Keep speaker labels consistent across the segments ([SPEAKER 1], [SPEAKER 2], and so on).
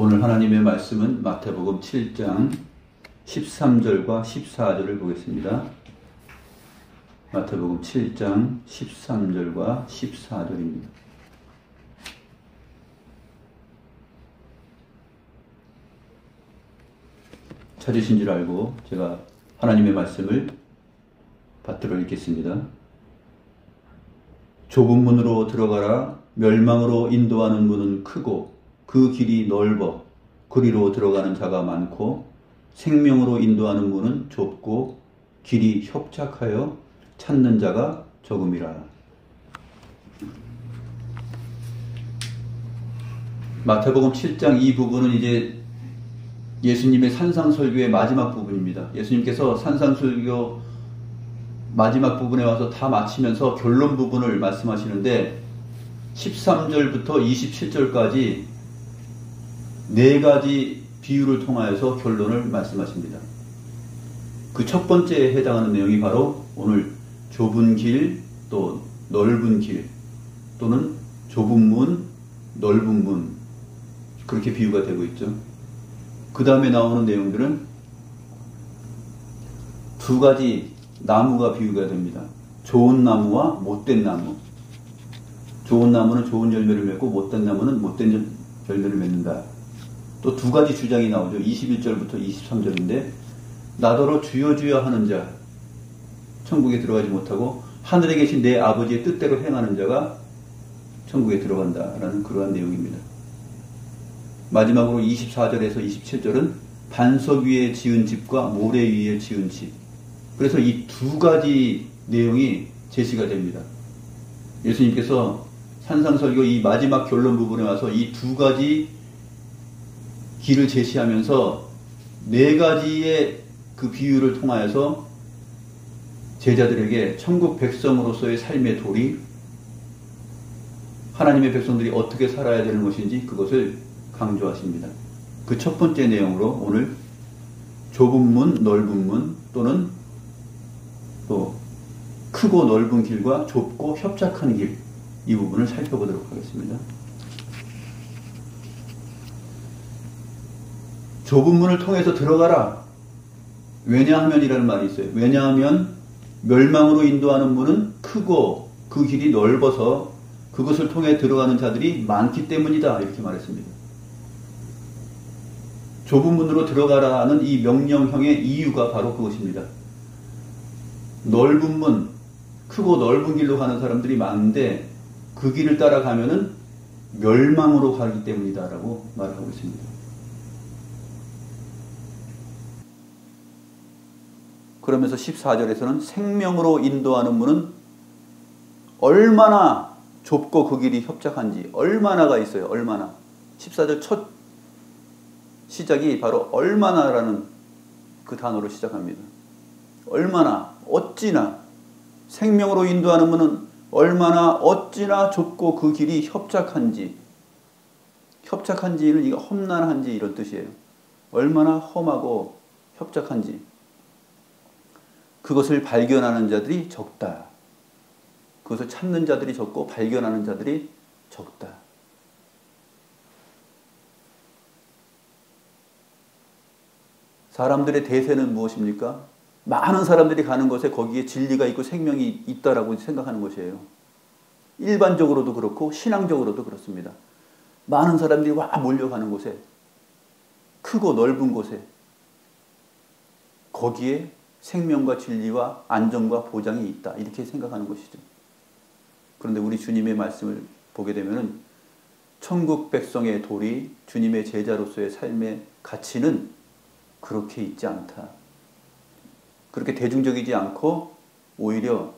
[SPEAKER 1] 오늘 하나님의 말씀은 마태복음 7장 13절과 14절을 보겠습니다. 마태복음 7장 13절과 14절입니다. 찾으신 줄 알고 제가 하나님의 말씀을 받들어 읽겠습니다. 좁은 문으로 들어가라. 멸망으로 인도하는 문은 크고 그 길이 넓어 그리로 들어가는 자가 많고 생명으로 인도하는 문은 좁고 길이 협착하여 찾는 자가 적음이라. 마태복음 7장 이 부분은 이제 예수님의 산상설교의 마지막 부분입니다. 예수님께서 산상설교 마지막 부분에 와서 다 마치면서 결론 부분을 말씀하시는데 13절부터 27절까지 네 가지 비유를 통하여서 결론을 말씀하십니다. 그 첫 번째에 해당하는 내용이 바로 오늘 좁은 길, 또 넓은 길, 또는 좁은 문, 넓은 문, 그렇게 비유가 되고 있죠. 그 다음에 나오는 내용들은 두 가지 나무가 비유가 됩니다. 좋은 나무와 못된 나무. 좋은 나무는 좋은 열매를 맺고 못된 나무는 못된 열매를 맺는다. 또 두 가지 주장이 나오죠. 21절부터 23절인데 나더러 주여 주여 하는 자, 천국에 들어가지 못하고 하늘에 계신 내 아버지의 뜻대로 행하는 자가 천국에 들어간다라는 그러한 내용입니다. 마지막으로 24절에서 27절은 반석 위에 지은 집과 모래 위에 지은 집. 그래서 이 두 가지 내용이 제시가 됩니다. 예수님께서 산상설교 이 마지막 결론 부분에 와서 이 두 가지 길을 제시하면서 네 가지의 그 비유를 통하여서 제자들에게 천국 백성으로서의 삶의 도리, 하나님의 백성들이 어떻게 살아야 되는 것인지 그것을 강조하십니다. 그 첫 번째 내용으로 오늘 좁은 문, 넓은 문, 또는 또 크고 넓은 길과 좁고 협착한 길, 이 부분을 살펴보도록 하겠습니다. 좁은 문을 통해서 들어가라. 왜냐하면이라는 말이 있어요. 왜냐하면 멸망으로 인도하는 문은 크고 그 길이 넓어서 그것을 통해 들어가는 자들이 많기 때문이다. 이렇게 말했습니다. 좁은 문으로 들어가라는 이 명령형의 이유가 바로 그것입니다. 넓은 문, 크고 넓은 길로 가는 사람들이 많은데 그 길을 따라가면은 멸망으로 가기 때문이다 라고 말하고 있습니다. 그러면서 14절에서는 생명으로 인도하는 문은 얼마나 좁고 그 길이 협착한지, 얼마나가 있어요. 얼마나. 14절 첫 시작이 바로 얼마나라는 그 단어로 시작합니다. 얼마나, 어찌나. 생명으로 인도하는 문은 얼마나 어찌나 좁고 그 길이 협착한지. 협착한지는 이거 험난한지 이런 뜻이에요. 얼마나 험하고 협착한지. 그것을 발견하는 자들이 적다. 그것을 찾는 자들이 적고 발견하는 자들이 적다. 사람들의 대세는 무엇입니까? 많은 사람들이 가는 곳에 거기에 진리가 있고 생명이 있다라고 생각하는 것이에요. 일반적으로도 그렇고 신앙적으로도 그렇습니다. 많은 사람들이 와 몰려가는 곳에, 크고 넓은 곳에, 거기에 생명과 진리와 안정과 보장이 있다. 이렇게 생각하는 것이죠. 그런데 우리 주님의 말씀을 보게 되면 천국 백성의 도리, 주님의 제자로서의 삶의 가치는 그렇게 있지 않다. 그렇게 대중적이지 않고 오히려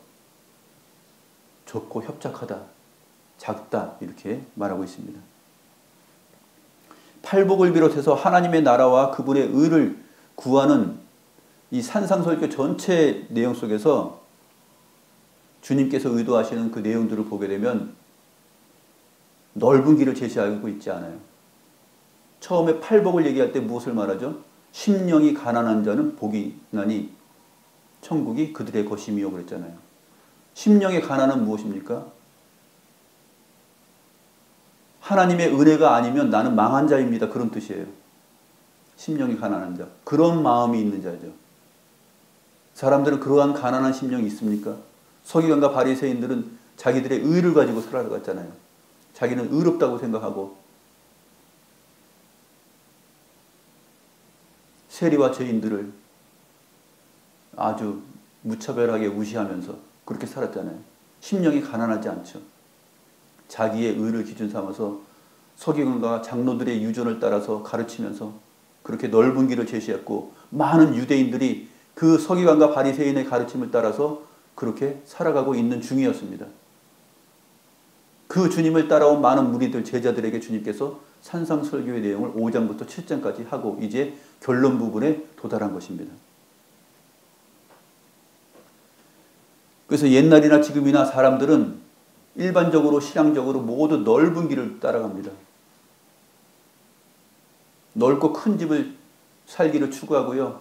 [SPEAKER 1] 좁고 협착하다, 작다 이렇게 말하고 있습니다. 팔복을 비롯해서 하나님의 나라와 그분의 의를 구하는 이 산상설교 전체 내용 속에서 주님께서 의도하시는 그 내용들을 보게 되면 넓은 길을 제시하고 있지 않아요. 처음에 팔복을 얘기할 때 무엇을 말하죠? 심령이 가난한 자는 복이 나니 천국이 그들의 것임이요 그랬잖아요. 심령의 가난은 무엇입니까? 하나님의 은혜가 아니면 나는 망한 자입니다. 그런 뜻이에요. 심령이 가난한 자. 그런 마음이 있는 자죠. 사람들은 그러한 가난한 심령이 있습니까? 서기관과 바리새인들은 자기들의 의를 가지고 살아갔잖아요. 자기는 의롭다고 생각하고 세리와 죄인들을 아주 무차별하게 무시하면서 그렇게 살았잖아요. 심령이 가난하지 않죠. 자기의 의를 기준 삼아서 서기관과 장로들의 유전을 따라서 가르치면서 그렇게 넓은 길을 제시했고 많은 유대인들이 그 서기관과 바리새인의 가르침을 따라서 그렇게 살아가고 있는 중이었습니다. 그 주님을 따라온 많은 무리들, 제자들에게 주님께서 산상설교의 내용을 5장부터 7장까지 하고 이제 결론 부분에 도달한 것입니다. 그래서 옛날이나 지금이나 사람들은 일반적으로 신앙적으로 모두 넓은 길을 따라갑니다. 넓고 큰 집을 살기를 추구하고요.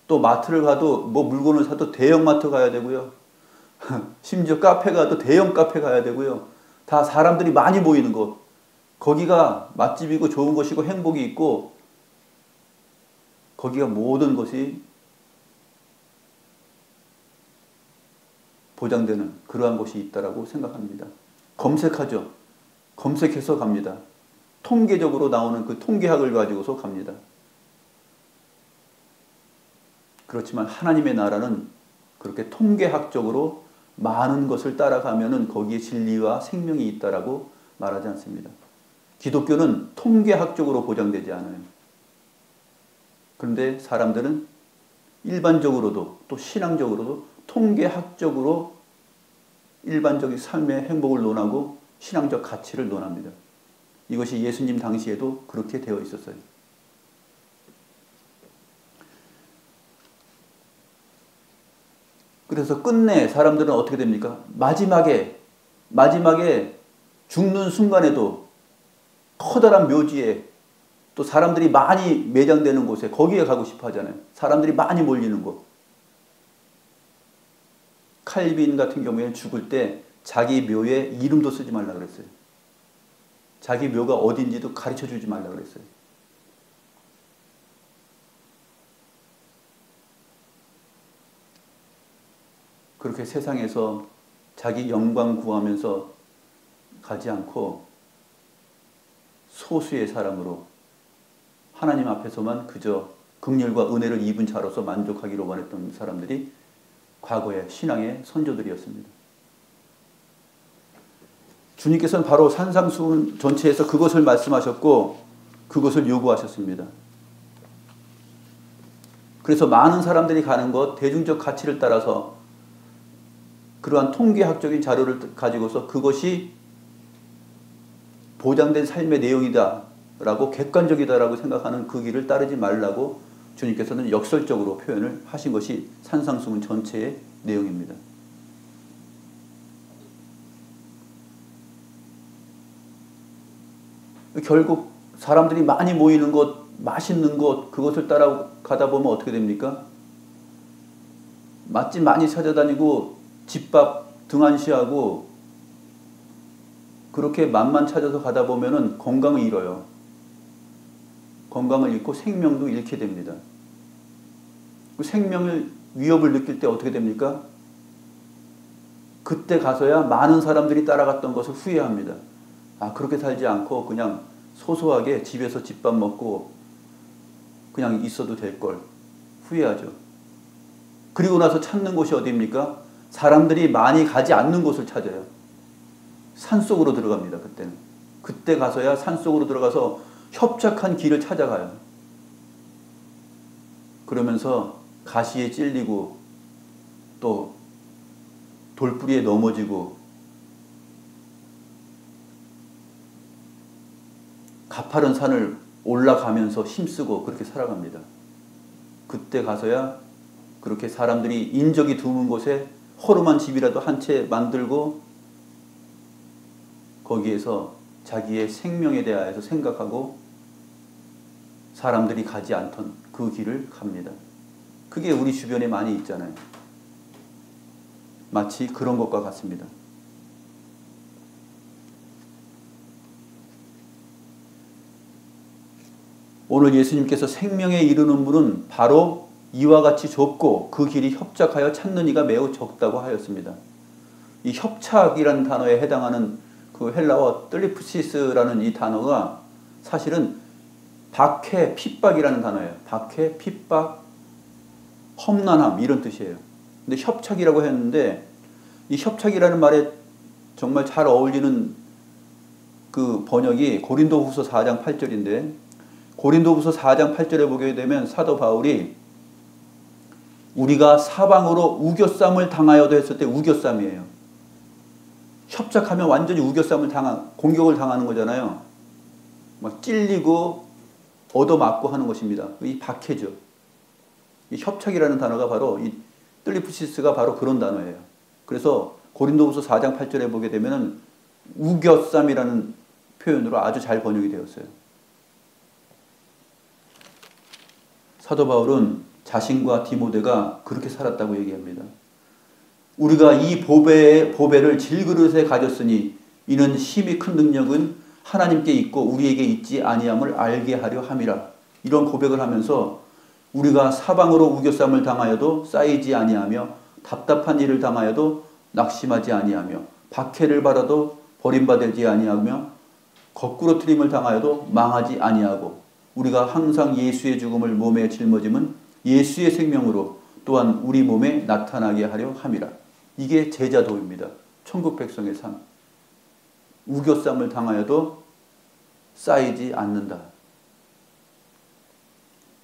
[SPEAKER 1] 또 마트를 가도 뭐 물건을 사도 대형 마트 가야 되고요. 심지어 카페 가도 대형 카페 가야 되고요. 다 사람들이 많이 모이는 곳. 거기가 맛집이고 좋은 곳이고 행복이 있고 거기가 모든 것이 보장되는 그러한 곳이 있다라고 생각합니다. 검색하죠. 검색해서 갑니다. 통계적으로 나오는 그 통계학을 가지고서 갑니다. 그렇지만 하나님의 나라는 그렇게 통계학적으로 많은 것을 따라가면은 거기에 진리와 생명이 있다라고 말하지 않습니다. 기독교는 통계학적으로 보장되지 않아요. 그런데 사람들은 일반적으로도 또 신앙적으로도 통계학적으로 일반적인 삶의 행복을 논하고 신앙적 가치를 논합니다. 이것이 예수님 당시에도 그렇게 되어 있었어요. 그래서 끝내 사람들은 어떻게 됩니까? 마지막에 죽는 순간에도 커다란 묘지에 또 사람들이 많이 매장되는 곳에 거기에 가고 싶어 하잖아요. 사람들이 많이 몰리는 곳. 칼빈 같은 경우에는 죽을 때 자기 묘에 이름도 쓰지 말라 그랬어요. 자기 묘가 어딘지도 가르쳐 주지 말라 그랬어요. 그렇게 세상에서 자기 영광 구하면서 가지 않고 소수의 사람으로 하나님 앞에서만 그저 긍휼과 은혜를 입은 자로서 만족하기로 원했던 사람들이 과거의 신앙의 선조들이었습니다. 주님께서는 바로 산상수훈 전체에서 그것을 말씀하셨고 그것을 요구하셨습니다. 그래서 많은 사람들이 가는 것, 대중적 가치를 따라서 그러한 통계학적인 자료를 가지고서 그것이 보장된 삶의 내용이다 라고 객관적이다라고 생각하는 그 길을 따르지 말라고 주님께서는 역설적으로 표현을 하신 것이 산상수훈 전체의 내용입니다. 결국 사람들이 많이 모이는 곳, 맛있는 곳, 그것을 따라가다 보면 어떻게 됩니까? 맛집 많이 찾아다니고 집밥 등한시하고 그렇게 맛만 찾아서 가다 보면은 건강을 잃어요. 건강을 잃고 생명도 잃게 됩니다. 그 생명을 위협을 느낄 때 어떻게 됩니까? 그때 가서야 많은 사람들이 따라갔던 것을 후회합니다. 아, 그렇게 살지 않고 그냥 소소하게 집에서 집밥 먹고 그냥 있어도 될 걸 후회하죠. 그리고 나서 찾는 곳이 어디입니까? 사람들이 많이 가지 않는 곳을 찾아요. 산속으로 들어갑니다. 그때는. 그때 가서야 산속으로 들어가서 협착한 길을 찾아가요. 그러면서 가시에 찔리고 또 돌뿌리에 넘어지고 가파른 산을 올라가면서 힘쓰고 그렇게 살아갑니다. 그때 가서야 그렇게 사람들이 인적이 드문 곳에 허름한 집이라도 한 채 만들고 거기에서 자기의 생명에 대하여서 생각하고 사람들이 가지 않던 그 길을 갑니다. 그게 우리 주변에 많이 있잖아요. 마치 그런 것과 같습니다. 오늘 예수님께서 생명에 이르는 문은 바로 이와 같이 좁고 그 길이 협착하여 찾는 이가 매우 적다고 하였습니다. 이 협착이라는 단어에 해당하는 그 헬라어 뜰리프시스라는 이 단어가 사실은 박해, 핍박이라는 단어예요. 박해, 핍박, 험난함 이런 뜻이에요. 근데 협착이라고 했는데 이 협착이라는 말에 정말 잘 어울리는 그 번역이 고린도후서 4장 8절인데 고린도후서 4장 8절에 보게 되면 사도 바울이 우리가 사방으로 우겨쌈을 당하여도 했을 때 우겨쌈이에요. 협착하면 완전히 우겨쌈을 공격을 당하는 거잖아요. 막 찔리고 얻어맞고 하는 것입니다. 이 박해죠. 이 협착이라는 단어가 바로 이 뜰리프시스가 바로 그런 단어예요. 그래서 고린도후서 4장 8절에 보게 되면 우겨쌈이라는 표현으로 아주 잘 번역이 되었어요. 사도 바울은 자신과 디모데가 그렇게 살았다고 얘기합니다. 우리가 이 보배를 질그릇에 가졌으니 이는 힘이 큰 능력은 하나님께 있고 우리에게 있지 아니함을 알게 하려 함이라. 이런 고백을 하면서 우리가 사방으로 우겨쌈을 당하여도 쌓이지 아니하며 답답한 일을 당하여도 낙심하지 아니하며 박해를 받아도 버림받지 아니하며 거꾸로 트림을 당하여도 망하지 아니하고 우리가 항상 예수의 죽음을 몸에 짊어짐은 예수의 생명으로 또한 우리 몸에 나타나게 하려 함이라. 이게 제자도입니다. 천국 백성의 삶. 우겨쌈을 당하여도 쌓이지 않는다.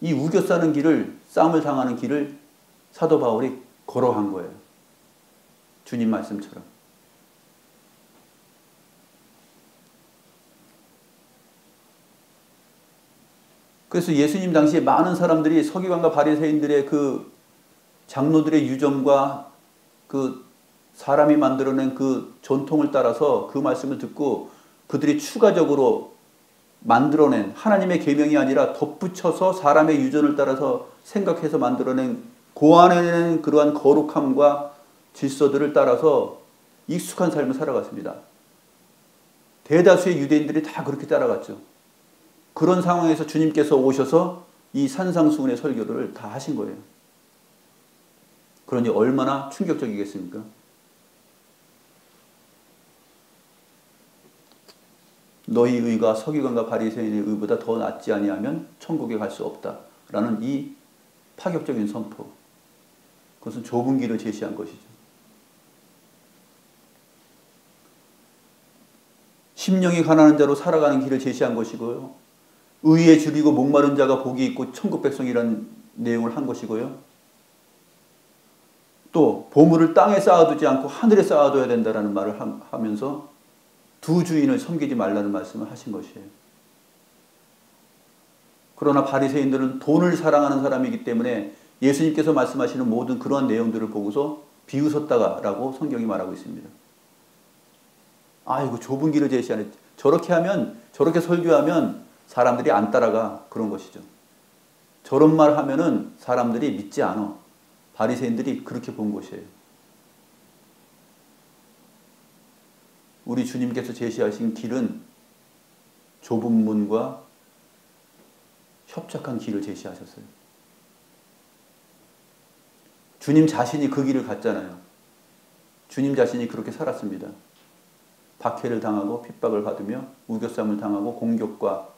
[SPEAKER 1] 이 우겨싸는 길을, 쌈을 당하는 길을 사도 바울이 걸어간 거예요. 주님 말씀처럼. 그래서 예수님 당시에 많은 사람들이 서기관과 바리새인들의 그 장로들의 유정과 그 사람이 만들어낸 그 전통을 따라서 그 말씀을 듣고 그들이 추가적으로 만들어낸 하나님의 계명이 아니라 덧붙여서 사람의 유전을 따라서 생각해서 만들어낸 고안해낸 그러한 거룩함과 질서들을 따라서 익숙한 삶을 살아갔습니다. 대다수의 유대인들이 다 그렇게 따라갔죠. 그런 상황에서 주님께서 오셔서 이 산상수훈의 설교를 다 하신 거예요. 그러니 얼마나 충격적이겠습니까? 너희 의가 서기관과 바리새인의 의보다 더 낫지 아니하면 천국에 갈 수 없다라는 이 파격적인 선포. 그것은 좁은 길을 제시한 것이죠. 심령이 가난한 자로 살아가는 길을 제시한 것이고요. 의에 줄이고 목마른 자가 복이 있고 천국 백성이라는 내용을 한 것이고요. 또 보물을 땅에 쌓아두지 않고 하늘에 쌓아둬야 된다는 말을 하면서 두 주인을 섬기지 말라는 말씀을 하신 것이에요. 그러나 바리새인들은 돈을 사랑하는 사람이기 때문에 예수님께서 말씀하시는 모든 그러한 내용들을 보고서 비웃었다라고 성경이 말하고 있습니다. 이거 좁은 길을 제시하네. 저렇게 하면, 저렇게 설교하면 사람들이 안 따라가. 그런 것이죠. 저런 말 하면은 사람들이 믿지 않아. 바리새인들이 그렇게 본 것이에요. 우리 주님께서 제시하신 길은 좁은 문과 협착한 길을 제시하셨어요. 주님 자신이 그 길을 갔잖아요. 주님 자신이 그렇게 살았습니다. 박해를 당하고 핍박을 받으며 우겨쌈을 당하고 공격과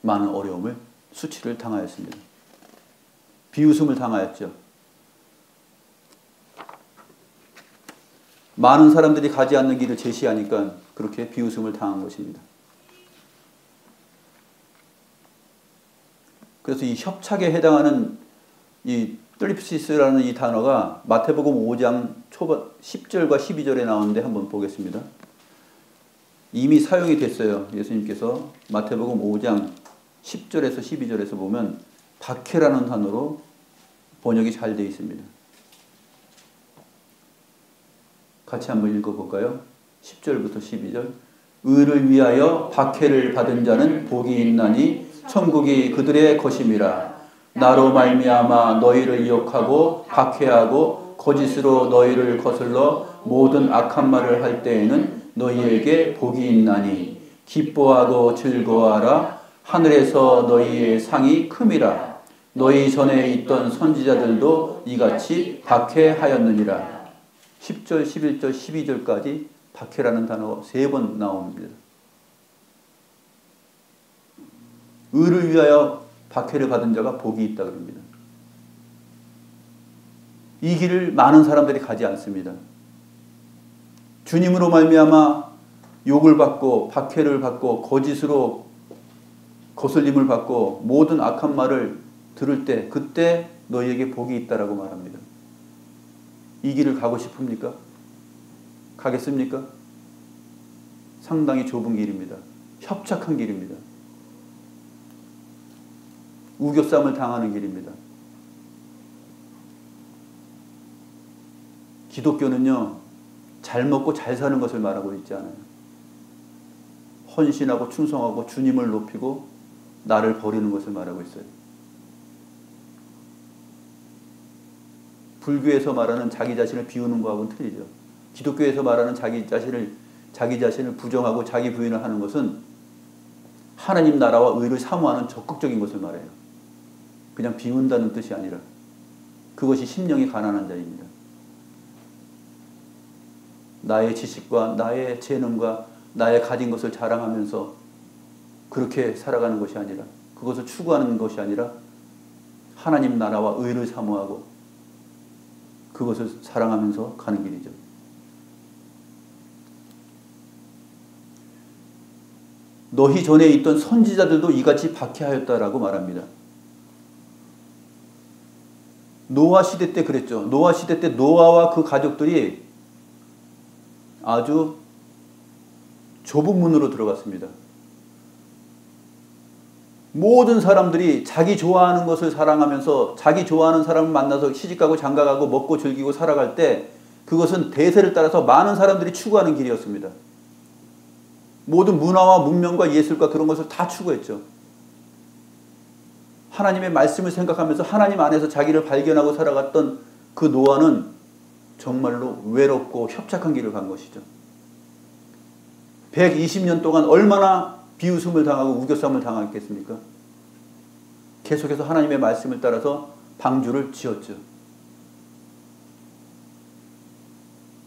[SPEAKER 1] 많은 어려움을, 수치를 당하였습니다. 비웃음을 당하였죠. 많은 사람들이 가지 않는 길을 제시하니까 그렇게 비웃음을 당한 것입니다. 그래서 이 협착에 해당하는 이 뜰리프시스라는 이 단어가 마태복음 5장 초반 10절과 12절에 나오는데 한번 보겠습니다. 이미 사용이 됐어요. 예수님께서 마태복음 5장 10절에서 12절에서 보면 박해라는 단어로 번역이 잘 되어 있습니다. 같이 한번 읽어볼까요? 10절부터 12절. 의를 위하여 박해를 받은 자는 복이 있나니 천국이 그들의 것임이라. 나로 말미암아 너희를 유혹하고 박해하고 거짓으로 너희를 거슬러 모든 악한 말을 할 때에는 너희에게 복이 있나니 기뻐하고 즐거워하라. 하늘에서 너희의 상이 큼이라. 너희 전에 있던 선지자들도 이같이 박해하였느니라. 10절, 11절, 12절까지 박해라는 단어가 3번 나옵니다. 의를 위하여 박해를 받은 자가 복이 있다 그럽니다. 이 길을 많은 사람들이 가지 않습니다. 주님으로 말미암아 욕을 받고 박해를 받고 거짓으로 거슬림을 받고 모든 악한 말을 들을 때 그때 너희에게 복이 있다라고 말합니다. 이 길을 가고 싶습니까? 가겠습니까? 상당히 좁은 길입니다. 협착한 길입니다. 우겨쌈을 당하는 길입니다. 기독교는요, 잘 먹고 잘 사는 것을 말하고 있지 않아요. 헌신하고 충성하고 주님을 높이고 나를 버리는 것을 말하고 있어요. 불교에서 말하는 자기 자신을 비우는 것하고는 틀리죠. 기독교에서 말하는 자기 자신을 부정하고 자기 부인을 하는 것은 하나님 나라와 의를 사모하는 적극적인 것을 말해요. 그냥 비운다는 뜻이 아니라 그것이 심령이 가난한 자입니다. 나의 지식과 나의 재능과 나의 가진 것을 자랑하면서 그렇게 살아가는 것이 아니라, 그것을 추구하는 것이 아니라 하나님 나라와 의를 사모하고 그것을 사랑하면서 가는 길이죠. 너희 전에 있던 선지자들도 이같이 박해하였다라고 말합니다. 노아 시대 때 그랬죠. 노아 시대 때 노아와 그 가족들이 아주 좁은 문으로 들어갔습니다. 모든 사람들이 자기 좋아하는 것을 사랑하면서 자기 좋아하는 사람을 만나서 시집가고 장가가고 먹고 즐기고 살아갈 때 그것은 대세를 따라서 많은 사람들이 추구하는 길이었습니다. 모든 문화와 문명과 예술과 그런 것을 다 추구했죠. 하나님의 말씀을 생각하면서 하나님 안에서 자기를 발견하고 살아갔던 그 노아는 정말로 외롭고 협착한 길을 간 것이죠. 120년 동안 얼마나 비웃음을 당하고 우겨쌈을 당했겠습니까? 계속해서 하나님의 말씀을 따라서 방주를 지었죠.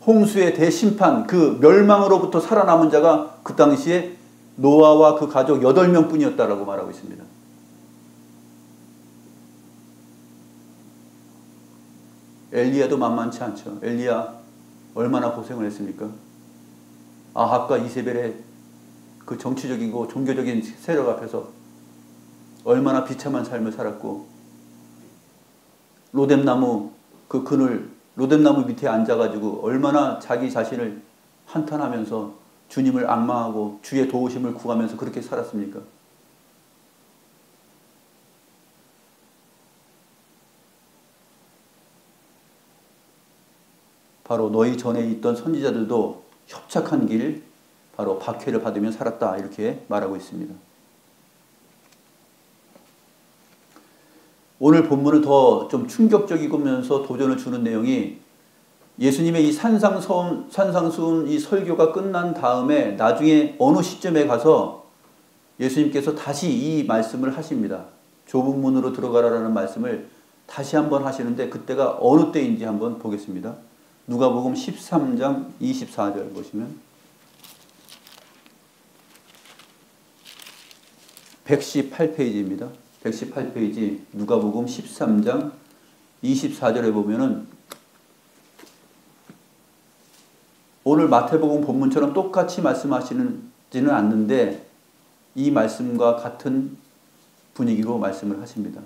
[SPEAKER 1] 홍수의 대심판, 그 멸망으로부터 살아남은 자가 그 당시에 노아와 그 가족 8명 뿐이었다라고 말하고 있습니다. 엘리야도 만만치 않죠. 엘리야 얼마나 고생을 했습니까? 아합과 이세벨의 그 정치적이고 종교적인 세력 앞에서 얼마나 비참한 삶을 살았고, 로뎀나무 그 그늘, 로뎀나무 밑에 앉아가지고 얼마나 자기 자신을 한탄하면서 주님을 앙망하고 주의 도우심을 구하면서 그렇게 살았습니까? 바로 너희 전에 있던 선지자들도 협착한 길, 바로 박해를 받으며 살았다, 이렇게 말하고 있습니다. 오늘 본문은 더 좀 충격적이면서 도전을 주는 내용이, 예수님의 이 산상수훈 이 설교가 끝난 다음에 나중에 어느 시점에 가서 예수님께서 다시 이 말씀을 하십니다. 좁은 문으로 들어가라라는 말씀을 다시 한번 하시는데 그때가 어느 때인지 한번 보겠습니다. 누가복음 13장 24절 보시면 118페이지입니다. 118페이지 누가복음 13장 24절에 보면은 오늘 마태복음 본문처럼 똑같이 말씀하시지는 않는데 이 말씀과 같은 분위기로 말씀을 하십니다.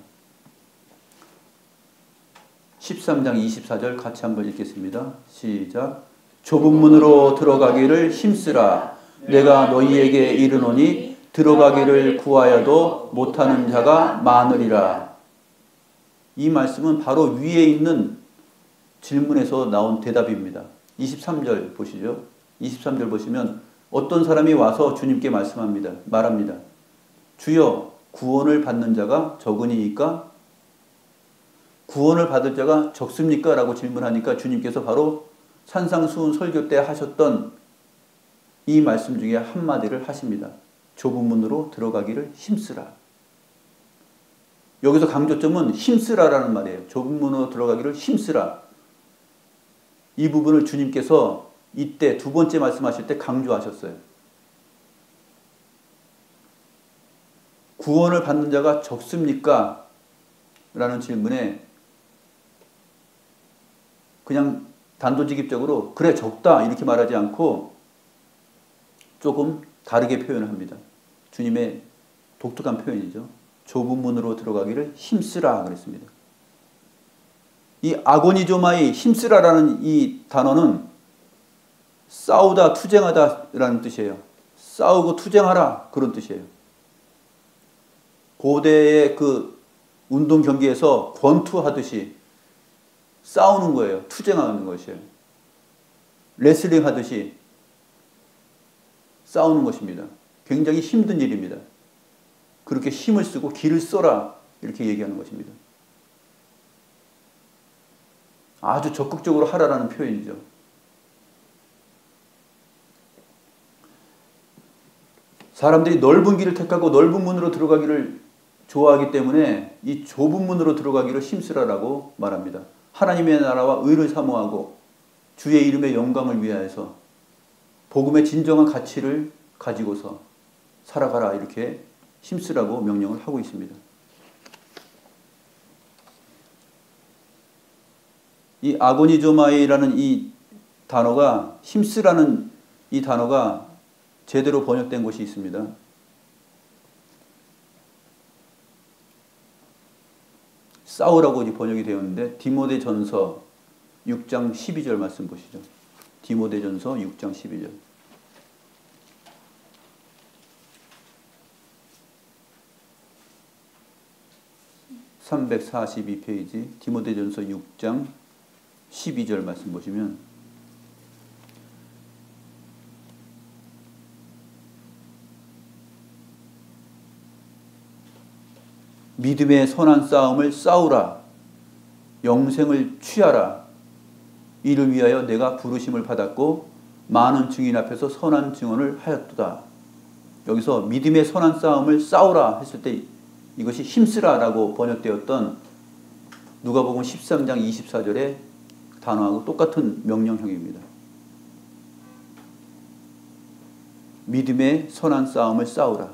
[SPEAKER 1] 13장 24절 같이 한번 읽겠습니다. 시작. 좁은 문으로 들어가기를 힘쓰라. 내가 너희에게 이르노니 들어가기를 구하여도 못하는 자가 많으리라. 이 말씀은 바로 위에 있는 질문에서 나온 대답입니다. 23절 보시죠. 23절 보시면 어떤 사람이 와서 주님께 말합니다. 주여, 구원을 받는 자가 적으니이까? 구원을 받을 자가 적습니까? 라고 질문하니까 주님께서 바로 산상수훈 설교 때 하셨던 이 말씀 중에 한마디를 하십니다. 좁은 문으로 들어가기를 힘쓰라. 여기서 강조점은 힘쓰라라는 말이에요. 좁은 문으로 들어가기를 힘쓰라. 이 부분을 주님께서 이때 두 번째 말씀하실 때 강조하셨어요. 구원을 받는 자가 적습니까? 라는 질문에 그냥 단도직입적으로 그래 적다 이렇게 말하지 않고 조금 다르게 표현합니다. 주님의 독특한 표현이죠. 좁은 문으로 들어가기를 힘쓰라 그랬습니다. 이 아고니조마이 힘쓰라라는 이 단어는 싸우다 투쟁하다라는 뜻이에요. 싸우고 투쟁하라 그런 뜻이에요. 고대의 그 운동 경기에서 권투하듯이 싸우는 거예요. 투쟁하는 것이에요. 레슬링 하듯이 싸우는 것입니다. 굉장히 힘든 일입니다. 그렇게 힘을 쓰고 기를 써라 이렇게 얘기하는 것입니다. 아주 적극적으로 하라라는 표현이죠. 사람들이 넓은 길을 택하고 넓은 문으로 들어가기를 좋아하기 때문에 이 좁은 문으로 들어가기를 힘쓰라라고 말합니다. 하나님의 나라와 의를 사모하고 주의 이름의 영광을 위하여서 복음의 진정한 가치를 가지고서 살아가라 이렇게 힘쓰라고 명령을 하고 있습니다. 이 아고니조마이라는 이 단어가 힘쓰라는 이 단어가 제대로 번역된 곳이 있습니다. 싸우라고 번역이 되었는데 디모데전서 6장 12절 말씀 보시죠. 디모데전서 6장 12절. 342페이지 디모데전서 6장 12절 말씀 보시면 믿음의 선한 싸움을 싸우라. 영생을 취하라. 이를 위하여 내가 부르심을 받았고 많은 증인 앞에서 선한 증언을 하였도다. 여기서 믿음의 선한 싸움을 싸우라 했을 때 이것이 힘쓰라라고 번역되었던 누가복음 13장 24절의 단어하고 똑같은 명령형입니다. 믿음의 선한 싸움을 싸우라.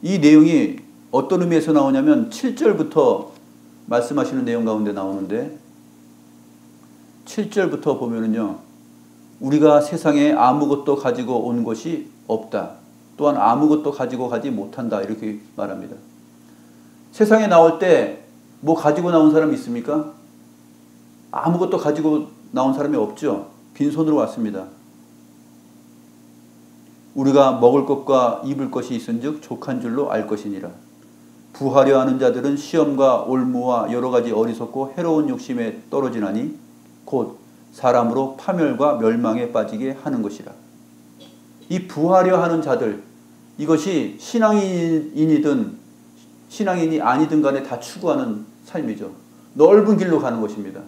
[SPEAKER 1] 이 내용이 어떤 의미에서 나오냐면 7절부터 말씀하시는 내용 가운데 나오는데 7절부터 보면은요. 우리가 세상에 아무것도 가지고 온 것이 없다. 또한 아무것도 가지고 가지 못한다. 이렇게 말합니다. 세상에 나올 때 뭐 가지고 나온 사람이 있습니까? 아무것도 가지고 나온 사람이 없죠. 빈손으로 왔습니다. 우리가 먹을 것과 입을 것이 있은즉 족한 줄로 알 것이니라. 부하려 하는 자들은 시험과 올무와 여러 가지 어리석고 해로운 욕심에 떨어지나니 곧 사람으로 파멸과 멸망에 빠지게 하는 것이라. 이 부하려 하는 자들, 이것이 신앙인이든 신앙인이 아니든 간에 다 추구하는 삶이죠. 넓은 길로 가는 것입니다.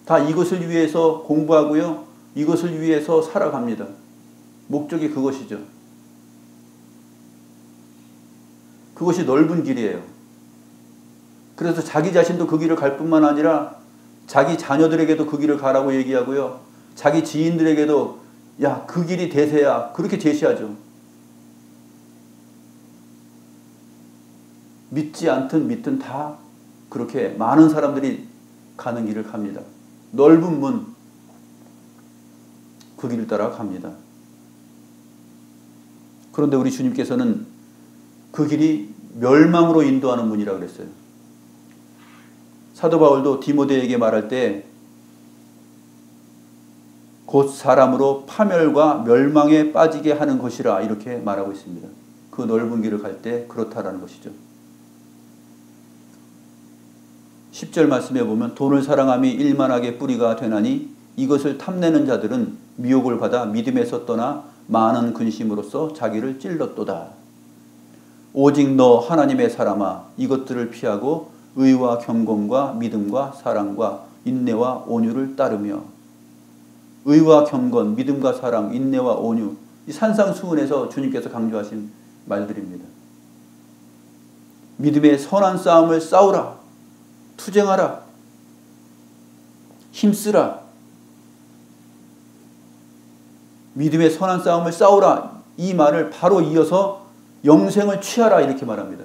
[SPEAKER 1] 다 이것을 위해서 공부하고요. 이것을 위해서 살아갑니다. 목적이 그것이죠. 그것이 넓은 길이에요. 그래서 자기 자신도 그 길을 갈 뿐만 아니라 자기 자녀들에게도 그 길을 가라고 얘기하고요. 자기 지인들에게도 야, 그 길이 대세야. 그렇게 제시하죠. 믿지 않든 믿든 다 그렇게 많은 사람들이 가는 길을 갑니다. 넓은 문, 그 길을 따라 갑니다. 그런데 우리 주님께서는 그 길이 멸망으로 인도하는 문이라고 그랬어요. 사도 바울도 디모데에게 말할 때 곧 사람으로 파멸과 멸망에 빠지게 하는 것이라 이렇게 말하고 있습니다. 그 넓은 길을 갈 때 그렇다라는 것이죠. 10절 말씀에 보면 돈을 사랑함이 일만하게 뿌리가 되나니 이것을 탐내는 자들은 미혹을 받아 믿음에서 떠나 많은 근심으로써 자기를 찔렀도다. 오직 너 하나님의 사람아 이것들을 피하고 의와 경건과 믿음과 사랑과 인내와 온유를 따르며 의와 경건, 믿음과 사랑, 인내와 온유 이 산상수훈에서 주님께서 강조하신 말들입니다. 믿음의 선한 싸움을 싸우라. 투쟁하라. 힘쓰라. 믿음의 선한 싸움을 싸우라. 이 말을 바로 이어서 영생을 취하라 이렇게 말합니다.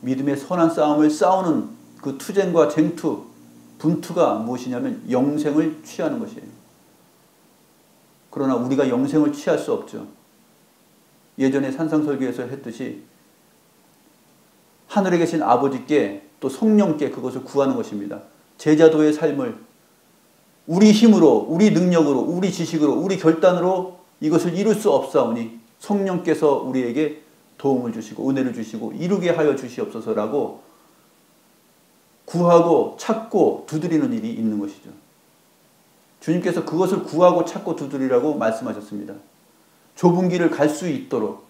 [SPEAKER 1] 믿음의 선한 싸움을 싸우는 그 투쟁과 쟁투, 분투가 무엇이냐면 영생을 취하는 것이에요. 그러나 우리가 영생을 취할 수 없죠. 예전에 산상설교에서 했듯이 하늘에 계신 아버지께 또 성령께 그것을 구하는 것입니다. 제자도의 삶을 우리 힘으로, 우리 능력으로, 우리 지식으로, 우리 결단으로 이것을 이룰 수 없사오니 성령께서 우리에게 도움을 주시고 은혜를 주시고 이루게 하여 주시옵소서라고 구하고 찾고 두드리는 일이 있는 것이죠. 주님께서 그것을 구하고 찾고 두드리라고 말씀하셨습니다. 좁은 길을 갈 수 있도록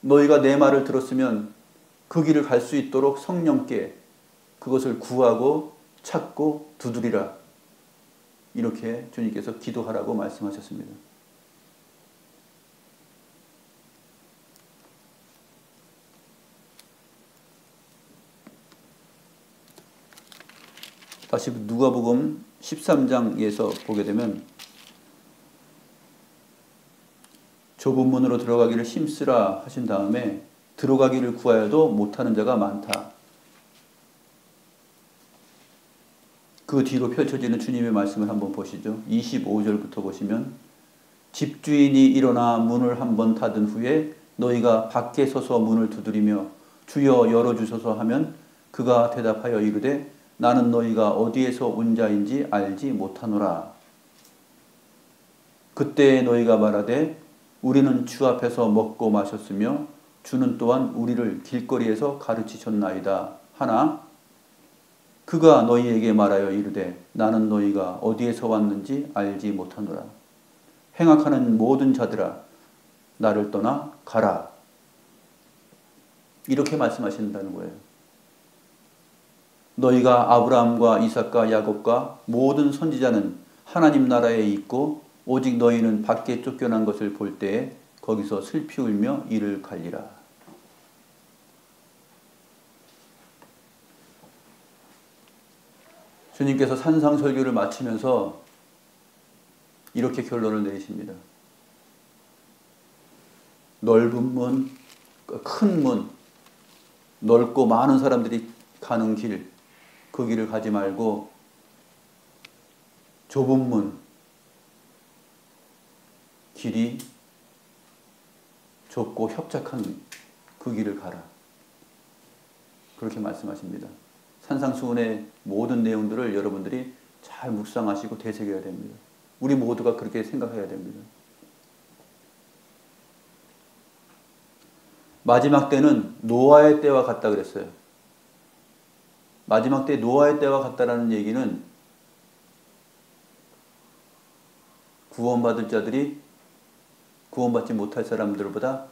[SPEAKER 1] 너희가 내 말을 들었으면 그 길을 갈 수 있도록 성령께 그것을 구하고 찾고 두드리라. 이렇게 주님께서 기도하라고 말씀하셨습니다. 다시 누가복음 13장에서 보게 되면 좁은 문으로 들어가기를 힘쓰라 하신 다음에 들어가기를 구하여도 못하는 자가 많다. 그 뒤로 펼쳐지는 주님의 말씀을 한번 보시죠. 25절부터 보시면 집주인이 일어나 문을 한번 닫은 후에 너희가 밖에 서서 문을 두드리며 주여 열어주소서 하면 그가 대답하여 이르되 나는 너희가 어디에서 온 자인지 알지 못하노라. 그때 너희가 말하되 우리는 주 앞에서 먹고 마셨으며 주는 또한 우리를 길거리에서 가르치셨나이다 하나 그가 너희에게 말하여 이르되 나는 너희가 어디에서 왔는지 알지 못하노라. 행악하는 모든 자들아 나를 떠나 가라. 이렇게 말씀하신다는 거예요. 너희가 아브라함과 이삭과 야곱과 모든 선지자는 하나님 나라에 있고 오직 너희는 밖에 쫓겨난 것을 볼 때에 거기서 슬피 울며 이를 갈리라. 주님께서 산상설교를 마치면서 이렇게 결론을 내리십니다. 넓은 문, 큰 문, 넓고 많은 사람들이 가는 길, 그 길을 가지 말고 좁은 문, 길이 좁고 협착한 그 길을 가라. 그렇게 말씀하십니다. 산상수훈의 모든 내용들을 여러분들이 잘 묵상하시고 되새겨야 됩니다. 우리 모두가 그렇게 생각해야 됩니다. 마지막 때는 노아의 때와 같다 그랬어요. 마지막 때 노아의 때와 같다라는 얘기는 구원받을 자들이 구원받지 못할 사람들보다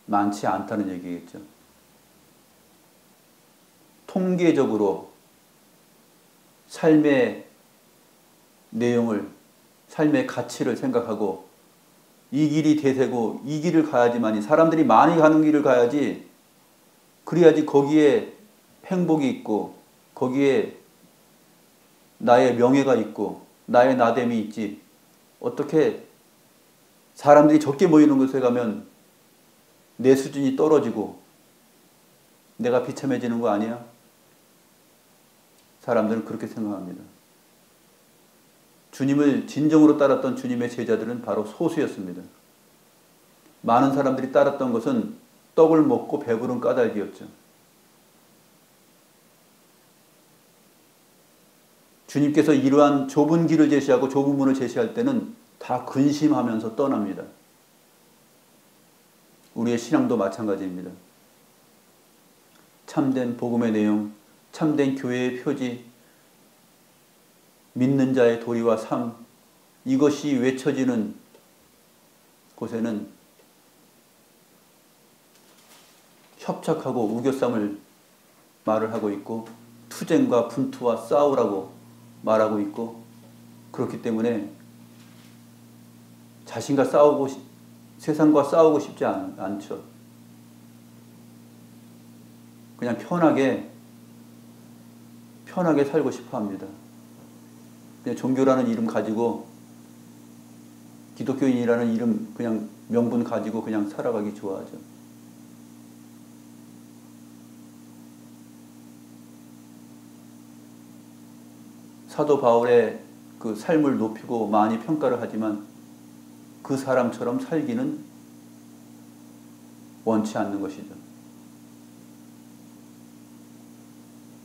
[SPEAKER 1] 많지 않다는 얘기겠죠. 통계적으로 삶의 내용을, 삶의 가치를 생각하고 이 길이 대세고 이 길을 가야지만이 사람들이 많이 가는 길을 가야지 그래야지 거기에 행복이 있고 거기에 나의 명예가 있고 나의 나됨이 있지. 어떻게 사람들이 적게 모이는 곳에 가면 내 수준이 떨어지고 내가 비참해지는 거 아니야? 사람들은 그렇게 생각합니다. 주님을 진정으로 따랐던 주님의 제자들은 바로 소수였습니다. 많은 사람들이 따랐던 것은 떡을 먹고 배부른 까닭이었죠. 주님께서 이러한 좁은 길을 제시하고 좁은 문을 제시할 때는 다 근심하면서 떠납니다. 우리의 신앙도 마찬가지입니다. 참된 복음의 내용, 참된 교회의 표지, 믿는 자의 도리와 삶, 이것이 외쳐지는 곳에는 협착하고 우겨쌈을 말을 하고 있고 투쟁과 분투와 싸우라고 말하고 있고, 그렇기 때문에 자신과 싸우고 세상과 싸우고 싶지 않죠. 그냥 편하게 살고 싶어 합니다. 그냥 종교라는 이름 가지고, 기독교인이라는 이름 그냥 명분 가지고 그냥 살아가기 좋아하죠. 사도 바울의 그 삶을 높이고 많이 평가를 하지만 그 사람처럼 살기는 원치 않는 것이죠.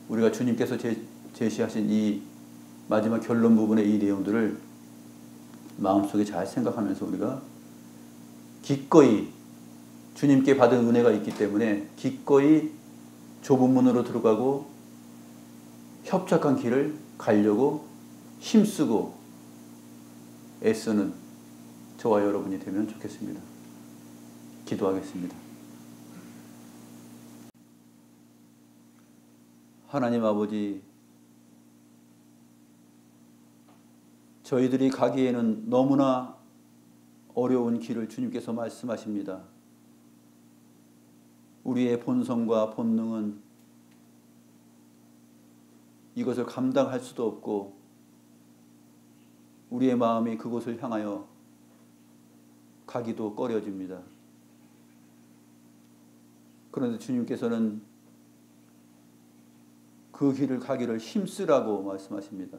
[SPEAKER 1] 우리가 주님께서 제시하신 이 마지막 결론 부분의 이 내용들을 마음속에 잘 생각하면서 우리가 기꺼이 주님께 받은 은혜가 있기 때문에 기꺼이 좁은 문으로 들어가고 협착한 길을 가려고 힘쓰고 애쓰는 저와 여러분이 되면 좋겠습니다. 기도하겠습니다. 하나님 아버지, 저희들이 가기에는 너무나 어려운 길을 주님께서 말씀하십니다. 우리의 본성과 본능은 이것을 감당할 수도 없고 우리의 마음이 그곳을 향하여 가기도 꺼려집니다. 그런데 주님께서는 그 길을 가기를 힘쓰라고 말씀하십니다.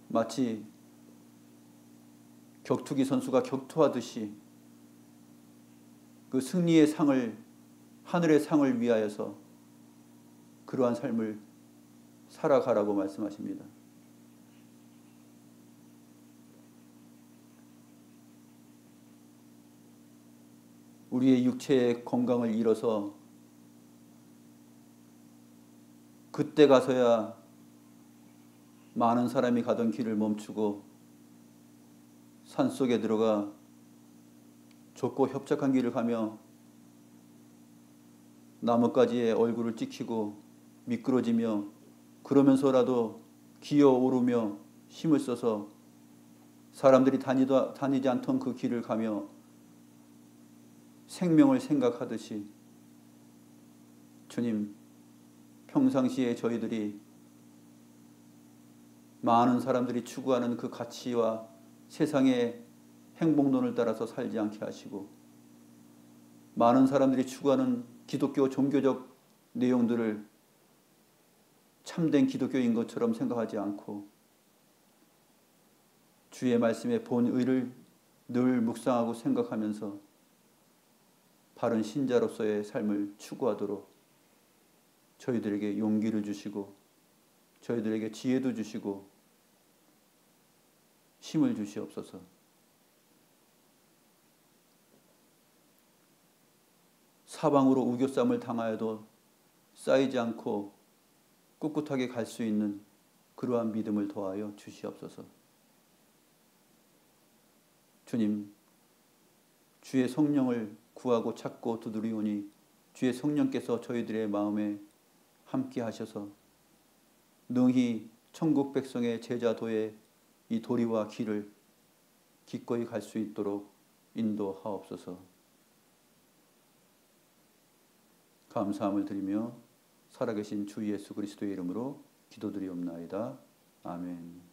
[SPEAKER 1] 마치 격투기 선수가 격투하듯이 그 승리의 상을, 하늘의 상을 위하여서 그러한 삶을 살아가라고 말씀하십니다. 우리의 육체의 건강을 잃어서 그때 가서야 많은 사람이 가던 길을 멈추고 산속에 들어가 좁고 협착한 길을 가며 나뭇가지에 얼굴을 찍히고 미끄러지며 그러면서라도 기어오르며 힘을 써서 사람들이 다니지 않던 그 길을 가며 생명을 생각하듯이 주님, 평상시에 저희들이 많은 사람들이 추구하는 그 가치와 세상의 행복론을 따라서 살지 않게 하시고 많은 사람들이 추구하는 기독교 종교적 내용들을 참된 기독교인 것처럼 생각하지 않고 주의 말씀의 본의를 늘 묵상하고 생각하면서 바른 신자로서의 삶을 추구하도록 저희들에게 용기를 주시고 저희들에게 지혜도 주시고 힘을 주시옵소서. 사방으로 우겨쌈을 당하여도 쌓이지 않고 꿋꿋하게 갈 수 있는 그러한 믿음을 더하여 주시옵소서. 주님, 주의 성령을 구하고 찾고 두드리오니 주의 성령께서 저희들의 마음에 함께 하셔서 능히 천국 백성의 제자도의 이 도리와 길을 기꺼이 갈 수 있도록 인도하옵소서. 감사함을 드리며 살아계신 주 예수 그리스도의 이름으로 기도드리옵나이다. 아멘.